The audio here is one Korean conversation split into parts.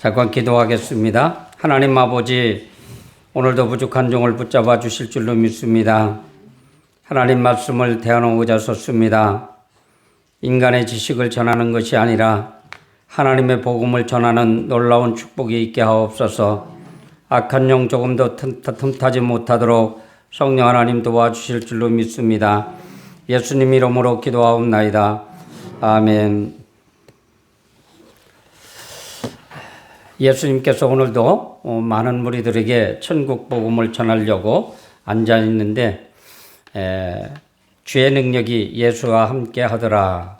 잠깐 기도하겠습니다. 하나님 아버지, 오늘도 부족한 종을 붙잡아 주실 줄로 믿습니다. 하나님 말씀을 대하노고자 섰습니다. 인간의 지식을 전하는 것이 아니라 하나님의 복음을 전하는 놀라운 축복이 있게 하옵소서. 악한 영 조금도 틈타지 못하도록 성령 하나님 도와주실 줄로 믿습니다. 예수님 이름으로 기도하옵나이다. 아멘. 예수님께서 오늘도 많은 무리들에게 천국 복음을 전하려고 앉아 있는데 주의 능력이 예수와 함께 하더라.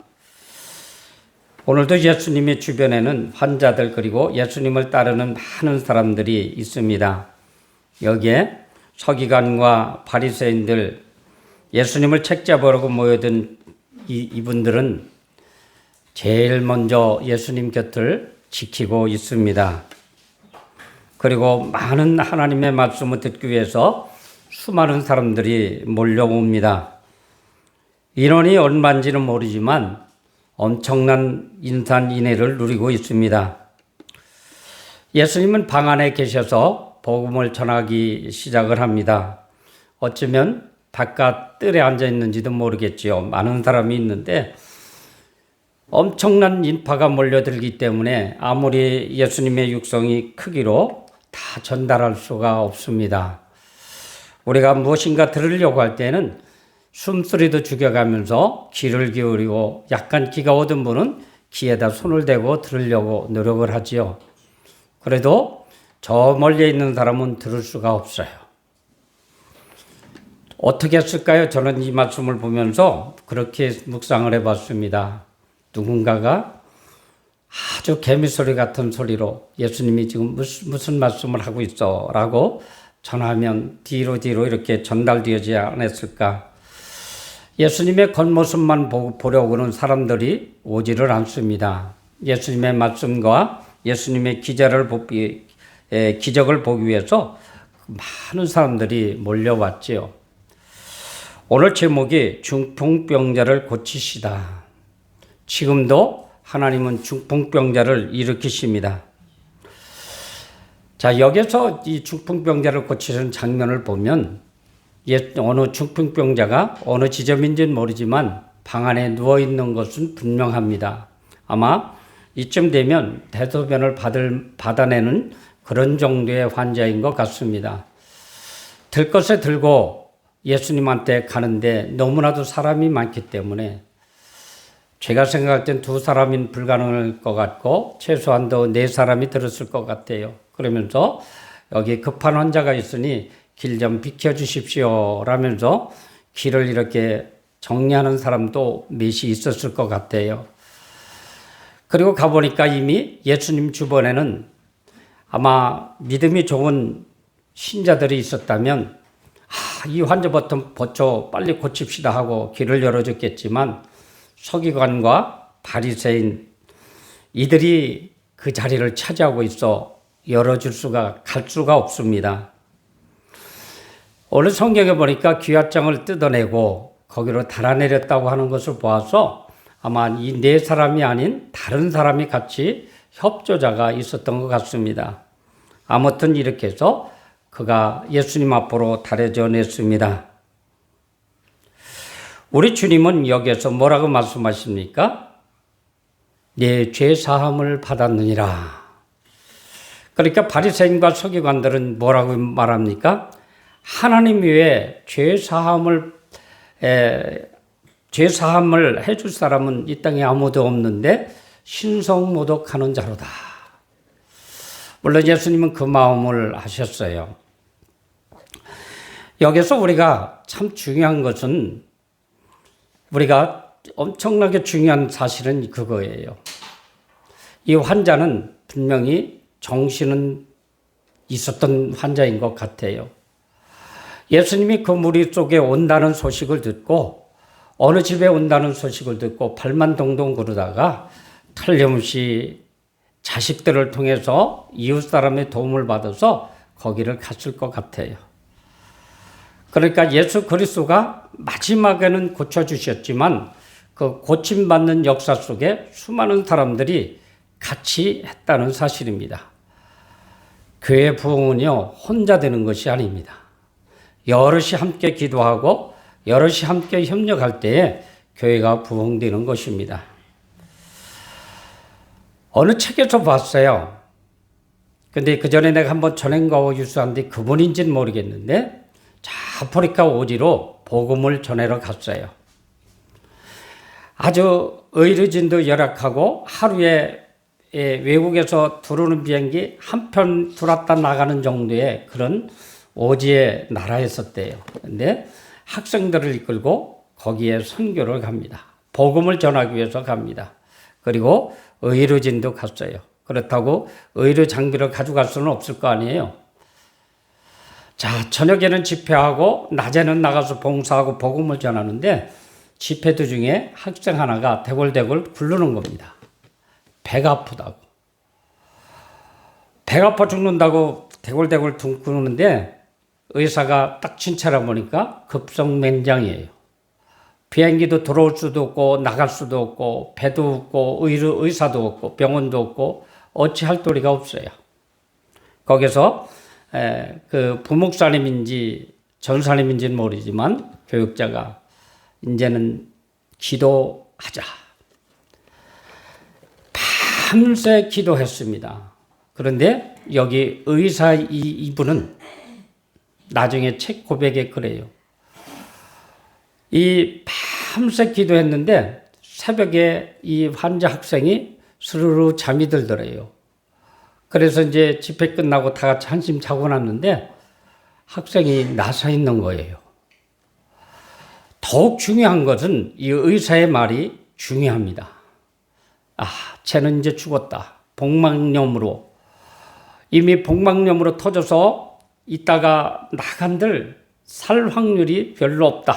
오늘도 예수님의 주변에는 환자들 그리고 예수님을 따르는 많은 사람들이 있습니다. 여기에 서기관과 바리새인들, 예수님을 책잡으려고 모여든 이분들은 제일 먼저 예수님 곁을 지키고 있습니다. 그리고 많은 하나님의 말씀을 듣기 위해서 수많은 사람들이 몰려옵니다. 인원이 얼마인지는 모르지만 엄청난 인산인해를 누리고 있습니다. 예수님은 방 안에 계셔서 복음을 전하기 시작을 합니다. 어쩌면 바깥 뜰에 앉아 있는지도 모르겠지요. 많은 사람이 있는데 엄청난 인파가 몰려들기 때문에 아무리 예수님의 육성이 크기로 다 전달할 수가 없습니다. 우리가 무엇인가 들으려고 할 때는 숨소리도 죽여가면서 귀를 기울이고 약간 귀가 어두운 분은 귀에다 손을 대고 들으려고 노력을 하지요. 그래도 저 멀리 있는 사람은 들을 수가 없어요. 어떻게 했을까요? 저는 이 말씀을 보면서 그렇게 묵상을 해봤습니다. 누군가가 아주 개미소리 같은 소리로 예수님이 지금 무슨 말씀을 하고 있어 라고 전하면 뒤로 이렇게 전달되지 않았을까. 예수님의 겉모습만 보려고는 사람들이 오지를 않습니다. 예수님의 말씀과 예수님의 기적을 보기 위해서 많은 사람들이 몰려왔지요. 오늘 제목이 중풍병자를 고치시다. 지금도 하나님은 중풍병자를 일으키십니다. 자, 여기서 이 중풍병자를 고치는 장면을 보면 어느 중풍병자가 어느 지점인지는 모르지만 방 안에 누워있는 것은 분명합니다. 아마 이쯤 되면 대소변을 받아내는 그런 정도의 환자인 것 같습니다. 들 것에 들고 예수님한테 가는데 너무나도 사람이 많기 때문에 제가 생각할 땐 2사람은 불가능할 것 같고 최소한도 4사람이 들었을 것 같아요. 그러면서 여기 급한 환자가 있으니 길 좀 비켜주십시오 라면서 길을 이렇게 정리하는 사람도 몇이 있었을 것 같아요. 그리고 가보니까 이미 예수님 주변에는 아마 믿음이 좋은 신자들이 있었다면 이 환자부터 빨리 고칩시다 하고 길을 열어줬겠지만 서기관과 바리새인 이들이 그 자리를 차지하고 있어 갈 수가 없습니다. 오늘 성경에 보니까 귀화장을 뜯어내고 거기로 달아내렸다고 하는 것을 보아서 아마 이 4사람이 아닌 다른 사람이 같이 협조자가 있었던 것 같습니다. 아무튼 이렇게 해서 그가 예수님 앞으로 달아져 냈습니다. 우리 주님은 여기에서 뭐라고 말씀하십니까? 내 죄 사함을 받았느니라. 그러니까 바리새인과 서기관들은 뭐라고 말합니까? 하나님 외에 죄 사함을 해줄 사람은 이 땅에 아무도 없는데 신성모독하는 자로다. 물론 예수님은 그 마음을 하셨어요. 여기서 우리가 참 중요한 것은 우리가 엄청나게 중요한 사실은 그거예요. 이 환자는 분명히 정신은 있었던 환자인 것 같아요. 예수님이 그 무리 속에 온다는 소식을 듣고 어느 집에 온다는 소식을 듣고 발만 동동 구르다가 틀림없이 자식들을 통해서 이웃 사람의 도움을 받아서 거기를 갔을 것 같아요. 그러니까 예수 그리스도가 마지막에는 고쳐주셨지만 그 고침받는 역사 속에 수많은 사람들이 같이 했다는 사실입니다. 교회 부흥은요, 혼자 되는 것이 아닙니다. 여럿이 함께 기도하고 여럿이 함께 협력할 때에 교회가 부흥되는 것입니다. 어느 책에서 봤어요. 근데 그 전에 내가 한번 전행가와 유수한데 그분인지는 모르겠는데 아프리카 오지로 복음을 전하러 갔어요. 아주 의료진도 열악하고 하루에 외국에서 들어오는 비행기 한 편 들어왔다 나가는 정도의 그런 오지의 나라였었대요. 근데 학생들을 이끌고 거기에 선교를 갑니다. 복음을 전하기 위해서 갑니다. 그리고 의료진도 갔어요. 그렇다고 의료 장비를 가져갈 수는 없을 거 아니에요. 자, 저녁에는 집회하고 낮에는 나가서 봉사하고 복음을 전하는데 집회 도중에 학생 하나가 대골대골 굴르는 겁니다. 배가 아프다고. 배가 아파 죽는다고 대골대골 굶는데 의사가 딱 진찰해 보니까 급성맹장이에요. 비행기도 들어올 수도 없고 나갈 수도 없고 배도 없고 의사도 없고 병원도 없고 어찌할 도리가 없어요. 거기서 그 부목사님인지 전사님인지는 모르지만 교육자가 이제는 기도하자. 밤새 기도했습니다. 그런데 여기 의사 이분은 나중에 책 고백에 그래요. 이 밤새 기도했는데 새벽에 이 환자 학생이 스르르 잠이 들더래요. 그래서 이제 집회 끝나고 다 같이 한숨 자고 났는데 학생이 나서 있는 거예요. 더욱 중요한 것은 이 의사의 말이 중요합니다. 아, 쟤는 이제 죽었다. 복막염으로. 이미 복막염으로 터져서 이따가 나간들 살 확률이 별로 없다.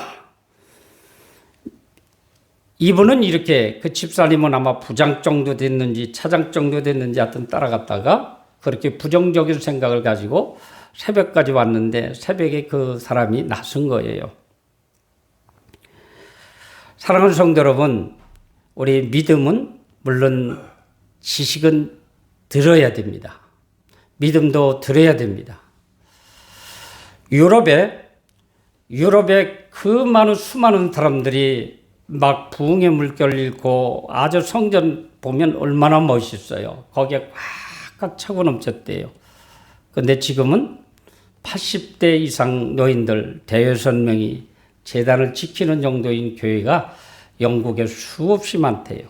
이분은 이렇게 그 집사님은 아마 부장 정도 됐는지 차장 정도 됐는지 하여튼 따라갔다가 그렇게 부정적인 생각을 가지고 새벽까지 왔는데 새벽에 그 사람이 나선 거예요. 사랑하는 성도 여러분, 우리 믿음은 물론 지식은 들어야 됩니다. 믿음도 들어야 됩니다. 유럽에 그 많은 수많은 사람들이 막 부흥의 물결을 잃고 아주 성전 보면 얼마나 멋있어요. 거기에 꽉꽉 차고 넘쳤대요. 그런데 지금은 80대 이상 노인들 대여섯 명이 재단을 지키는 정도인 교회가 영국에 수없이 많대요.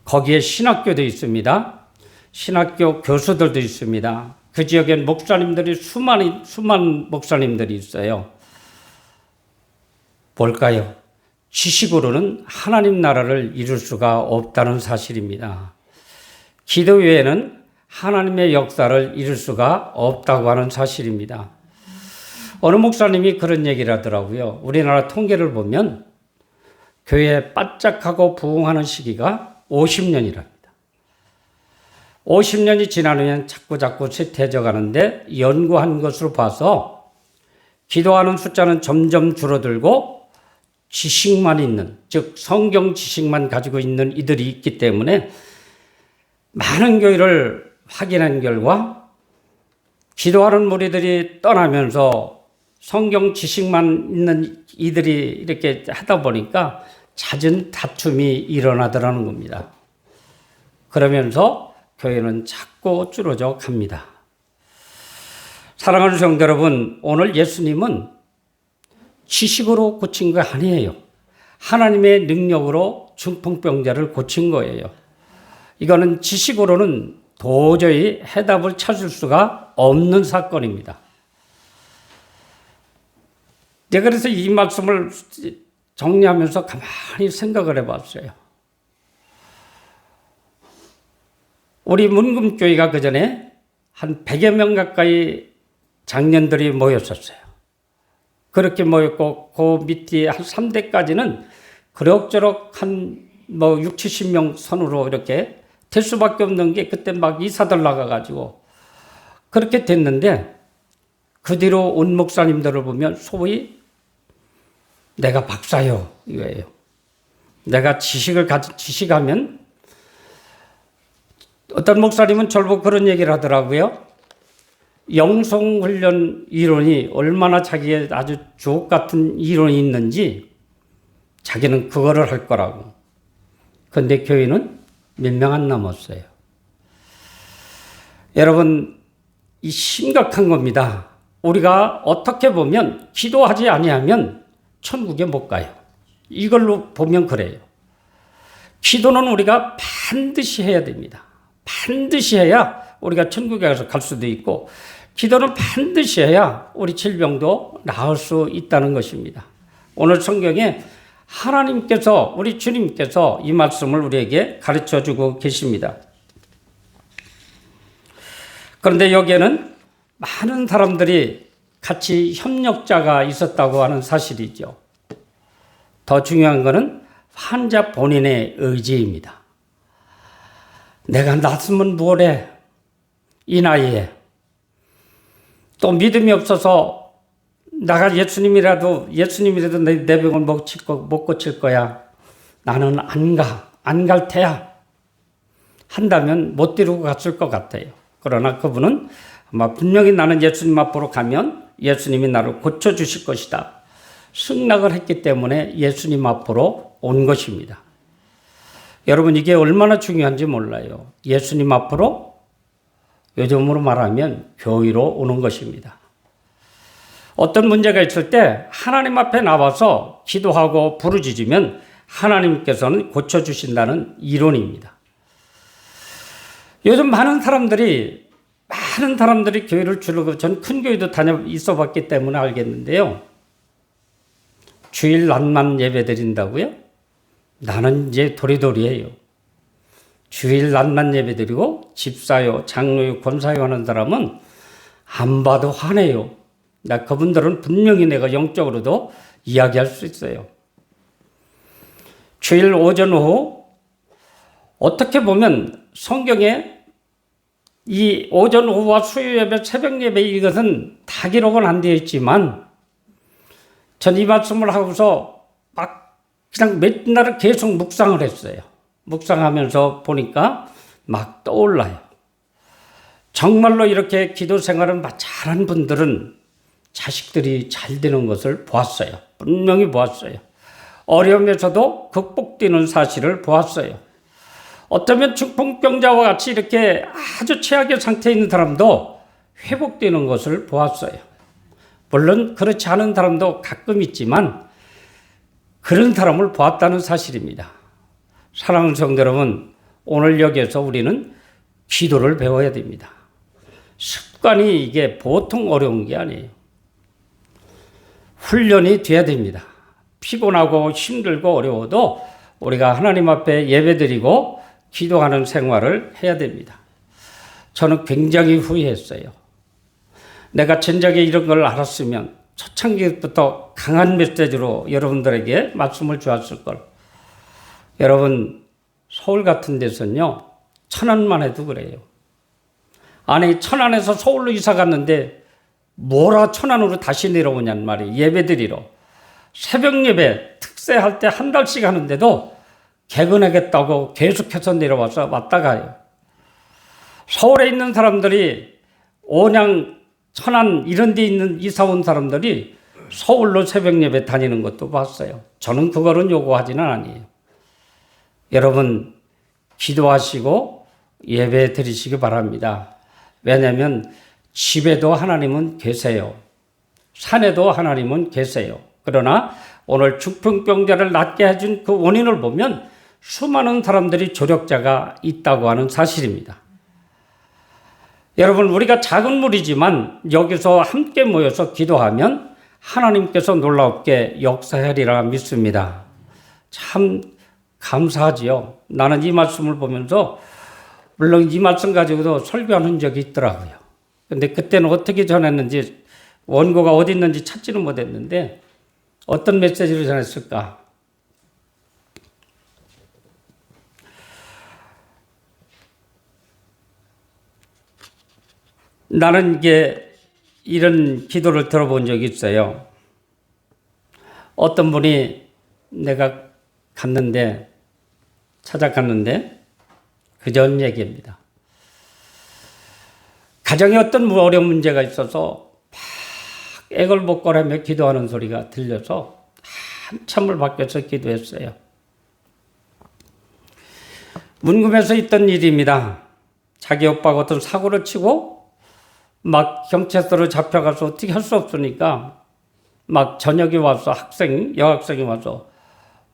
거기에 신학교도 있습니다. 신학교 교수들도 있습니다. 그 지역엔 목사님들이 수많은 목사님들이 있어요. 뭘까요? 지식으로는 하나님 나라를 이룰 수가 없다는 사실입니다. 기도 외에는 하나님의 역사를 이룰 수가 없다고 하는 사실입니다. 어느 목사님이 그런 얘기를 하더라고요. 우리나라 통계를 보면 교회에 바짝하고 부흥하는 시기가 50년이랍니다. 50년이 지나면 자꾸 쇠퇴해져 가는데 연구한 것으로 봐서 기도하는 숫자는 점점 줄어들고 지식만 있는, 즉 성경 지식만 가지고 있는 이들이 있기 때문에 많은 교회를 확인한 결과 기도하는 무리들이 떠나면서 성경 지식만 있는 이들이 이렇게 하다 보니까 잦은 다툼이 일어나더라는 겁니다. 그러면서 교회는 자꾸 줄어져 갑니다. 사랑하는 성도 여러분, 오늘 예수님은 지식으로 고친 거 아니에요. 하나님의 능력으로 중풍병자를 고친 거예요. 이거는 지식으로는 도저히 해답을 찾을 수가 없는 사건입니다. 내가 그래서 이 말씀을 정리하면서 가만히 생각을 해봤어요. 우리 문금교회가 그 전에 한 100여 명 가까이 장년들이 모였었어요. 그렇게 모였고, 그 밑에 한 3대까지는 그럭저럭 한 6, 70명 선으로 이렇게 될 수밖에 없는 게 그때 막 이사들 나가가지고 그렇게 됐는데 그 뒤로 온 목사님들을 보면 소위 내가 박사요 이거예요. 내가 지식하면 어떤 목사님은 저보고 그런 얘기를 하더라고요. 영성훈련 이론이 얼마나 자기의 아주 주옥 같은 이론이 있는지 자기는 그거를 할 거라고. 그런데 교인은 몇 명 안 남았어요. 여러분, 이 심각한 겁니다. 우리가 어떻게 보면 기도하지 아니하면 천국에 못 가요. 이걸로 보면 그래요. 기도는 우리가 반드시 해야 됩니다. 반드시 해야 우리가 천국에 가서 갈 수도 있고, 기도는 반드시 해야 우리 질병도 나을 수 있다는 것입니다. 오늘 성경에 하나님께서, 우리 주님께서 이 말씀을 우리에게 가르쳐 주고 계십니다. 그런데 여기에는 많은 사람들이 같이 협력자가 있었다고 하는 사실이죠. 더 중요한 것은 환자 본인의 의지입니다. 내가 낫으면 뭐래? 이 나이에. 또 믿음이 없어서 나가 예수님이라도 내 병을 못 고칠 거야. 나는 안 갈 테야. 한다면 못 데리고 갔을 것 같아요. 그러나 그분은 아마 분명히 나는 예수님 앞으로 가면 예수님이 나를 고쳐주실 것이다. 승낙을 했기 때문에 예수님 앞으로 온 것입니다. 여러분, 이게 얼마나 중요한지 몰라요. 예수님 앞으로, 요즘으로 말하면 교회로 오는 것입니다. 어떤 문제가 있을 때 하나님 앞에 나와서 기도하고 부르짖으면 하나님께서는 고쳐주신다는 이론입니다. 요즘 많은 사람들이 교회를 주로, 전 큰 교회도 있어 봤기 때문에 알겠는데요. 주일 낮만 예배 드린다고요? 나는 이제 도리도리해요. 주일 낮만 예배 드리고 집사요, 장로요, 권사요 하는 사람은 안 봐도 화내요. 그분들은 분명히 내가 영적으로도 이야기할 수 있어요. 주일 오전 오후, 어떻게 보면 성경에 이 오전 오후와 수요 예배, 새벽 예배, 이것은 다 기록은 안 되어 있지만 전 이 말씀을 하고서 막 그냥 몇 날을 계속 묵상을 했어요. 묵상하면서 보니까 막 떠올라요. 정말로 이렇게 기도 생활을 잘한 분들은 자식들이 잘 되는 것을 보았어요. 분명히 보았어요. 어려움에서도 극복되는 사실을 보았어요. 어쩌면 중풍병자와 같이 이렇게 아주 최악의 상태에 있는 사람도 회복되는 것을 보았어요. 물론 그렇지 않은 사람도 가끔 있지만 그런 사람을 보았다는 사실입니다. 사랑하는 성도 여러분, 오늘 여기에서 우리는 기도를 배워야 됩니다. 습관이 이게 보통 어려운 게 아니에요. 훈련이 돼야 됩니다. 피곤하고 힘들고 어려워도 우리가 하나님 앞에 예배드리고 기도하는 생활을 해야 됩니다. 저는 굉장히 후회했어요. 내가 전작에 이런 걸 알았으면 초창기부터 강한 메시지로 여러분들에게 말씀을 주었을 걸. 여러분, 서울 같은 데서는요, 천안만 해도 그래요. 아니, 천안에서 서울로 이사 갔는데 뭐라 천안으로 다시 내려오냔 말이에요. 예배드리러. 새벽 예배 특세할 때 한 달씩 하는데도 개근하겠다고 계속해서 내려와서 왔다 가요. 서울에 있는 사람들이 온양, 천안 이런 데 있는 이사 온 사람들이 서울로 새벽 예배 다니는 것도 봤어요. 저는 그거는 요구하지는 아니에요. 여러분, 기도하시고 예배 드리시기 바랍니다. 왜냐하면 집에도 하나님은 계세요. 산에도 하나님은 계세요. 그러나 오늘 중풍병자를 낫게 해준 그 원인을 보면 수많은 사람들이 조력자가 있다고 하는 사실입니다. 여러분, 우리가 작은 무리지만 여기서 함께 모여서 기도하면 하나님께서 놀랍게 역사하리라 믿습니다. 참 감사하지요. 나는 이 말씀을 보면서 물론 이 말씀 가지고도 설교하는 적이 있더라고요. 근데 그때는 어떻게 전했는지, 원고가 어디 있는지 찾지는 못했는데 어떤 메시지를 전했을까? 나는 이게 이런 기도를 들어본 적이 있어요. 어떤 분이 내가 찾아갔는데 그전 얘기입니다. 가정에 어떤 어려운 문제가 있어서 막 애걸복걸하며 기도하는 소리가 들려서 한참을 밖에서 기도했어요. 문금에서 있던 일입니다. 자기 오빠가 어떤 사고를 치고 막 경찰서로 잡혀가서 어떻게 할 수 없으니까 막 저녁에 와서 여학생이 와서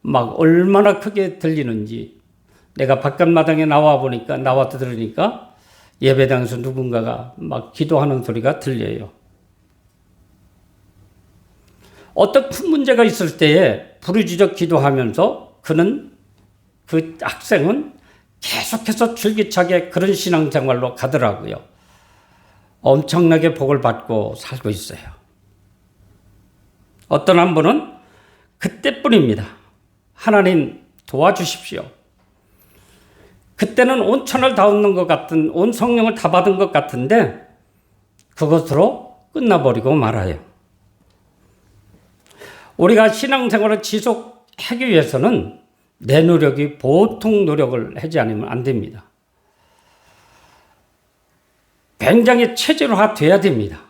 막 얼마나 크게 들리는지 내가 바깥마당에 나와서 들으니까 예배당에서 누군가가 막 기도하는 소리가 들려요. 어떤 큰 문제가 있을 때에 부르짖어 기도하면서 그 학생은 계속해서 줄기차게 그런 신앙생활로 가더라고요. 엄청나게 복을 받고 살고 있어요. 어떤 한 분은 그때뿐입니다. 하나님 도와주십시오. 그때는 온 천을 다 얻는 것 같은, 온 성령을 다 받은 것 같은데 그것으로 끝나버리고 말아요. 우리가 신앙생활을 지속하기 위해서는 내 노력이 보통 노력을 하지 않으면 안 됩니다. 굉장히 체질화돼야 됩니다.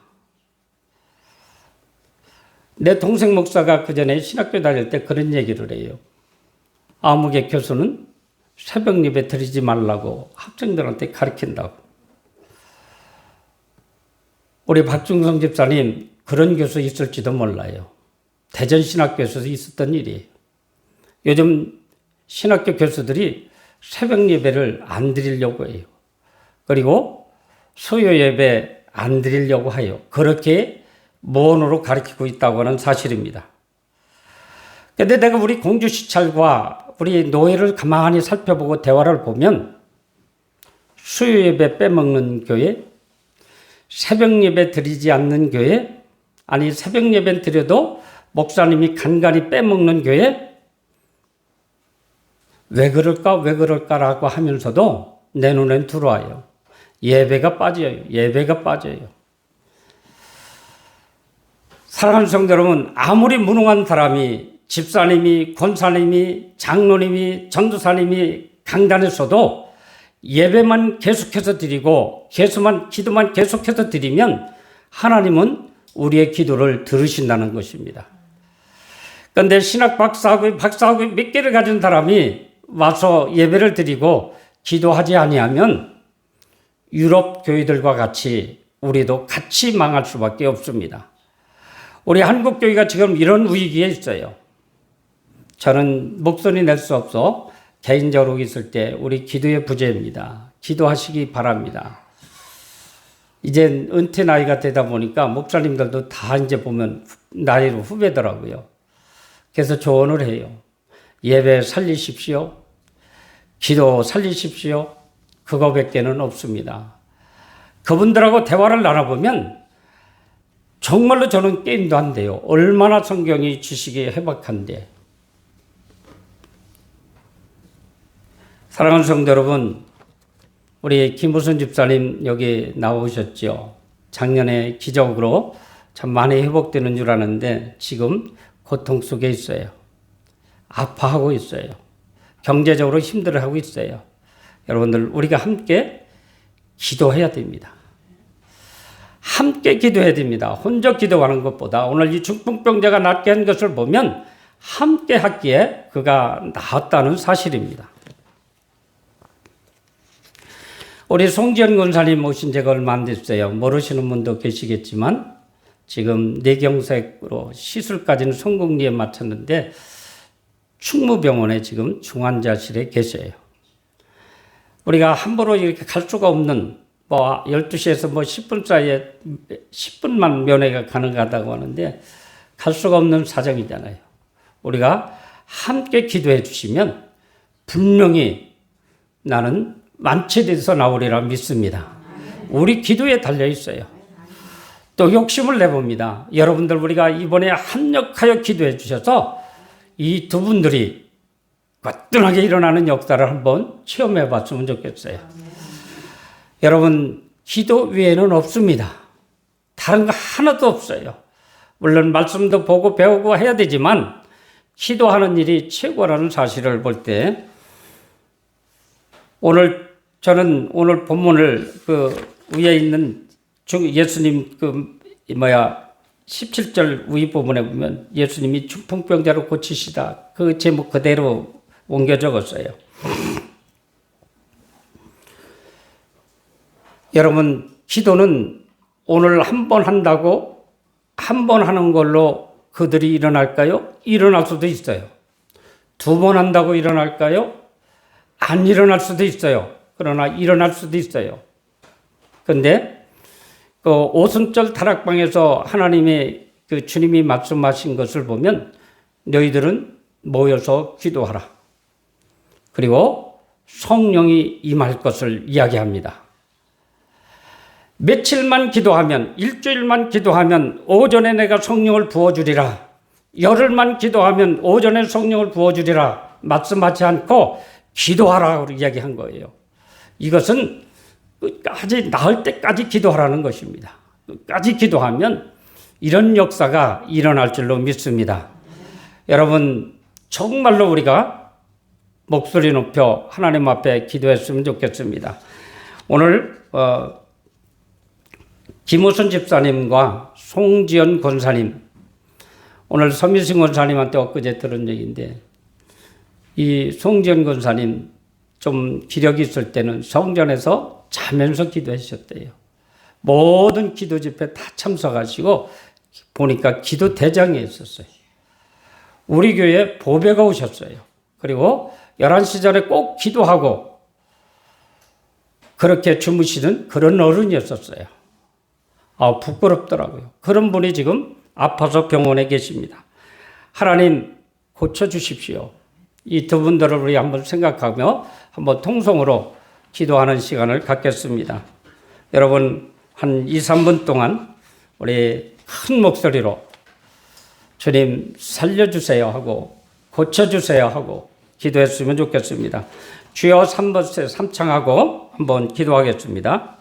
내 동생 목사가 그전에 신학교 다닐 때 그런 얘기를 해요. 아무개 교수는 새벽 예배 드리지 말라고 학생들한테 가르친다고. 우리 박중성 집사님 그런 교수 있을지도 몰라요. 대전신학교에서 있었던 일이에요. 요즘 신학교 교수들이 새벽 예배를 안 드리려고 해요. 그리고 수요 예배 안 드리려고 해요. 그렇게 모론으로 가르치고 있다고 하는 사실입니다. 그런데 내가 우리 공주시찰과 우리 노예를 가만히 살펴보고 대화를 보면 수요 예배 빼먹는 교회, 새벽 예배 드리지 않는 교회, 아니 새벽 예배 드려도 목사님이 간간히 빼먹는 교회, 왜 그럴까라고 하면서도 내 눈엔 들어와요. 예배가 빠져요. 사랑하는 성도 여러분, 아무리 무능한 사람이 집사님이, 권사님이, 장로님이, 전도사님이 강단했어도 예배만 계속해서 드리고 기도만 계속해서 드리면 하나님은 우리의 기도를 들으신다는 것입니다. 그런데 신학 박사학위 몇 개를 가진 사람이 와서 예배를 드리고 기도하지 아니하면 유럽 교회들과 같이 우리도 같이 망할 수밖에 없습니다. 우리 한국 교회가 지금 이런 위기에 있어요. 저는 목소리 낼 수 없어 개인적으로 있을 때 우리 기도의 부재입니다. 기도하시기 바랍니다. 이젠 은퇴 나이가 되다 보니까 목사님들도 다 이제 보면 나이로 후배더라고요. 그래서 조언을 해요. 예배 살리십시오. 기도 살리십시오. 그거밖에는 없습니다. 그분들하고 대화를 나눠보면 정말로 저는 게임도 안 돼요. 얼마나 성경이 지식이 해박한데. 사랑하는 성도 여러분, 우리 김우순 집사님 여기 나오셨죠. 작년에 기적으로 참 많이 회복되는 줄 아는데 지금 고통 속에 있어요. 아파하고 있어요. 경제적으로 힘들어하고 있어요. 여러분들 우리가 함께 기도해야 됩니다. 함께 기도해야 됩니다. 혼자 기도하는 것보다 오늘 이 중풍병자가 낫게 한 것을 보면 함께 하기에 그가 나았다는 사실입니다. 우리 송지연 권사님 오신 지가 얼마 안 됐어요. 모르시는 분도 계시겠지만 지금 뇌경색으로 시술까지는 성공리에 마쳤는데 충무병원에 지금 중환자실에 계셔요. 우리가 함부로 이렇게 갈 수가 없는 12시에서 10분 사이에 10분만 면회가 가능하다고 하는데 갈 수가 없는 사정이잖아요. 우리가 함께 기도해 주시면 분명히 나는 완치돼서 나오리라 믿습니다. 우리 기도에 달려 있어요. 또 욕심을 내봅니다. 여러분들 우리가 이번에 합력하여 기도해 주셔서 이 두 분들이 거뜬하게 일어나는 역사를 한번 체험해 봤으면 좋겠어요. 여러분, 기도 외에는 없습니다. 다른 거 하나도 없어요. 물론 말씀도 보고 배우고 해야 되지만 기도하는 일이 최고라는 사실을 볼 때 저는 오늘 본문을 그 위에 있는 예수님 17절 위 부분에 보면 예수님이 중풍병자를 고치시다. 그 제목 그대로 옮겨 적었어요. 여러분, 기도는 오늘 한 번 한다고 한 번 하는 걸로 그들이 일어날까요? 일어날 수도 있어요. 2번 한다고 일어날까요? 안 일어날 수도 있어요. 그러나 일어날 수도 있어요. 그런데 그 오순절 다락방에서 하나님의 그 주님이 말씀하신 것을 보면 너희들은 모여서 기도하라. 그리고 성령이 임할 것을 이야기합니다. 며칠만 기도하면, 일주일만 기도하면 오전에 내가 성령을 부어주리라. 열흘만 기도하면 오전에 성령을 부어주리라. 말씀하지 않고 기도하라고 이야기한 거예요. 이것은 끝까지 나을 때까지 기도하라는 것입니다. 끝까지 기도하면 이런 역사가 일어날 줄로 믿습니다. 여러분, 정말로 우리가 목소리 높여 하나님 앞에 기도했으면 좋겠습니다. 오늘 김우선 집사님과 송지연 권사님, 오늘 서미승 권사님한테 엊그제 들은 얘기인데, 이 송지연 권사님 좀 기력이 있을 때는 성전에서 자면서 기도하셨대요. 모든 기도 집회 다 참석하시고 보니까 기도 대장에 있었어요. 우리 교회에 보배가 오셨어요. 그리고 11시 전에 꼭 기도하고 그렇게 주무시는 그런 어른이었었어요. 부끄럽더라고요. 그런 분이 지금 아파서 병원에 계십니다. 하나님 고쳐주십시오. 이 두 분들을 우리 한번 생각하며 한번 통성으로 기도하는 시간을 갖겠습니다. 여러분, 한 2, 3분 동안 우리 큰 목소리로 주님 살려주세요 하고 고쳐주세요 하고 기도했으면 좋겠습니다. 주여 3번째 3창하고 한번 기도하겠습니다.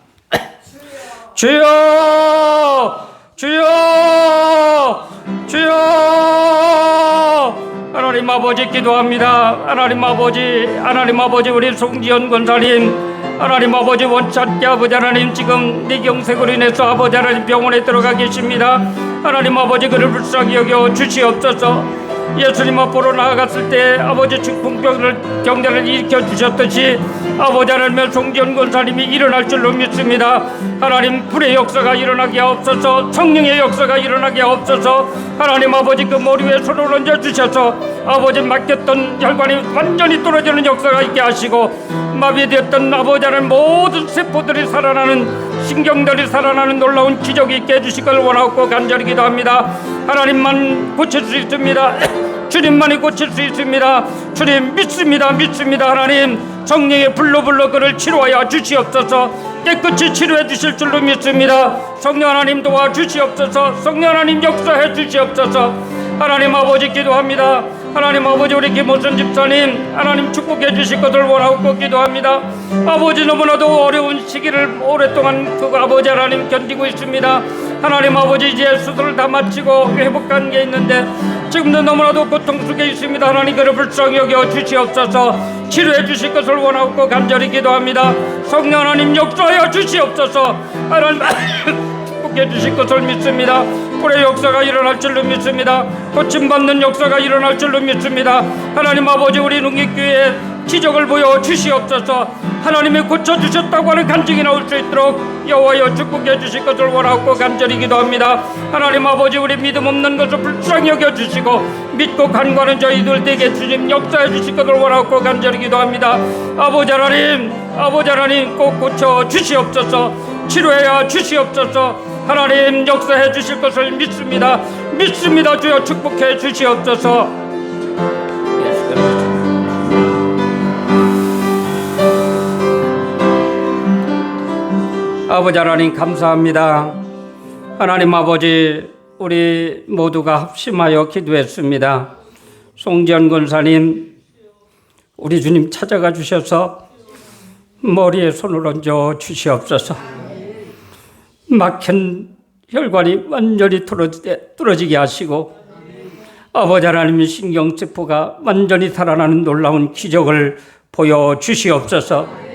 주여! 주여! 주여! 하나님 아버지 기도합니다. 하나님 아버지 우리 송지연 권사님, 하나님 아버지 원찮게 아버지 하나님 지금 뇌경색으로 인해서 아버지 하나님 병원에 들어가 계십니다. 하나님 아버지 그를 불쌍히 여겨 주시옵소서. 예수님 앞으로 나아갔을 때 아버지 중풍병자를 일으켜 주셨듯이 아버지 하나님 송지연 권사님이 일어날 줄로 믿습니다. 하나님 불의 역사가 일어나게 하옵소서. 성령의 역사가 일어나게 하옵소서. 하나님 아버지 그 머리 위에 손을 얹어 주셔서 아버지 막혔던 혈관이 완전히 떨어지는 역사가 있게 하시고 마비되었던 아버지 하나님 모든 세포들이 살아나는 신경들이 살아나는 놀라운 기적이 있게 해주실 걸 원하고 간절히 기도합니다. 하나님만 고칠 수 있습니다. 주님만이 고칠 수 있습니다. 주님 믿습니다. 하나님 성령의 불로 그를 치료하여 주시옵소서. 깨끗이 치료해 주실 줄로 믿습니다. 성령 하나님 도와 주시옵소서. 성령 하나님 역사해 주시옵소서. 하나님 아버지 기도합니다. 하나님 아버지 우리 김호선 집사님 하나님 축복해 주실 것을 원하고 기도합니다. 아버지 너무나도 어려운 시기를 오랫동안 그 아버지 하나님 견디고 있습니다. 하나님 아버지 이제 수술을 다 마치고 회복한 게 있는데 지금도 너무나도 고통 속에 있습니다. 하나님 그를 불쌍히 여겨 주시옵소서. 치료해 주실 것을 원하고 간절히 기도합니다. 성령 하나님 역사하여 주시옵소서. 하나님 축복해 주실 것을 믿습니다. 불의 역사가 일어날 줄로 믿습니다. 고침받는 역사가 일어날 줄로 믿습니다. 하나님 아버지 우리 농익교회에 기적을 보여 주시옵소서. 하나님이 고쳐주셨다고 하는 간증이 나올 수 있도록 여호와여 축복해 주실 것을 원하고 간절히 기도합니다. 하나님 아버지 우리 믿음 없는 것을 불쌍히 여겨주시고 믿고 간구하는 저희들 되게 주님 역사해 주실 것을 원하고 간절히 기도합니다. 아버지 하나님 꼭 고쳐 주시옵소서. 치료해 주시옵소서. 하나님 역사해 주실 것을 믿습니다. 주여 축복해 주시옵소서. 아버지 하나님 감사합니다. 하나님 아버지 우리 모두가 합심하여 기도했습니다. 송지연 권사님 우리 주님 찾아가 주셔서 머리에 손을 얹어 주시옵소서. 막힌 혈관이 완전히 뚫어지게 하시고 아버지 하나님의 신경세포가 완전히 살아나는 놀라운 기적을 보여주시옵소서.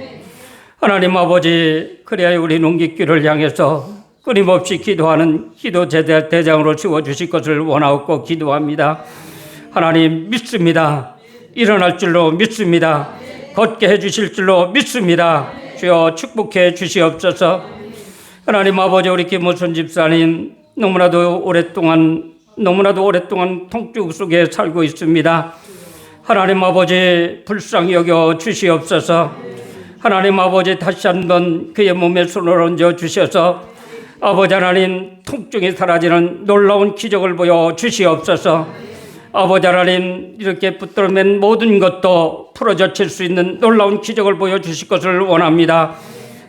하나님 아버지 그래야 우리 농기교를 향해서 끊임없이 기도하는 기도 대장으로 세워주실 것을 원하옵고 기도합니다. 하나님 믿습니다. 일어날 줄로 믿습니다. 걷게 해주실 줄로 믿습니다. 주여 축복해 주시옵소서. 하나님 아버지, 우리 김무순 집사님 너무나도 오랫동안 통증 속에 살고 있습니다. 하나님 아버지 불쌍히 여겨 주시옵소서. 하나님 아버지 다시 한번 그의 몸에 손을 얹어 주셔서 아버지 하나님 통증이 사라지는 놀라운 기적을 보여 주시옵소서. 아버지 하나님 이렇게 붙들어맨 모든 것도 풀어젖힐 수 있는 놀라운 기적을 보여 주실 것을 원합니다.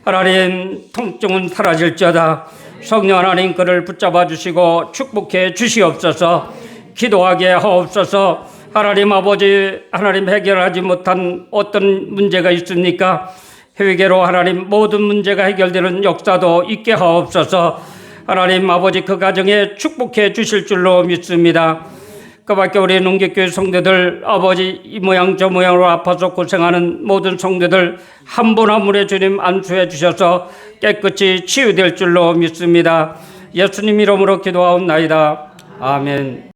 하나님 통증은 사라질지어다. 성령 하나님 그를 붙잡아 주시고 축복해 주시옵소서. 기도하게 하옵소서. 하나님 아버지, 하나님 해결하지 못한 어떤 문제가 있습니까? 회개로 하나님 모든 문제가 해결되는 역사도 있게 하옵소서. 하나님 아버지 그 가정에 축복해 주실 줄로 믿습니다. 그 밖에 우리 농객교회 성도들, 아버지 이 모양 저 모양으로 아파서 고생하는 모든 성도들 한 분 한 분의 주님 안수해 주셔서 깨끗이 치유될 줄로 믿습니다. 예수님 이름으로 기도하옵나이다. 아멘.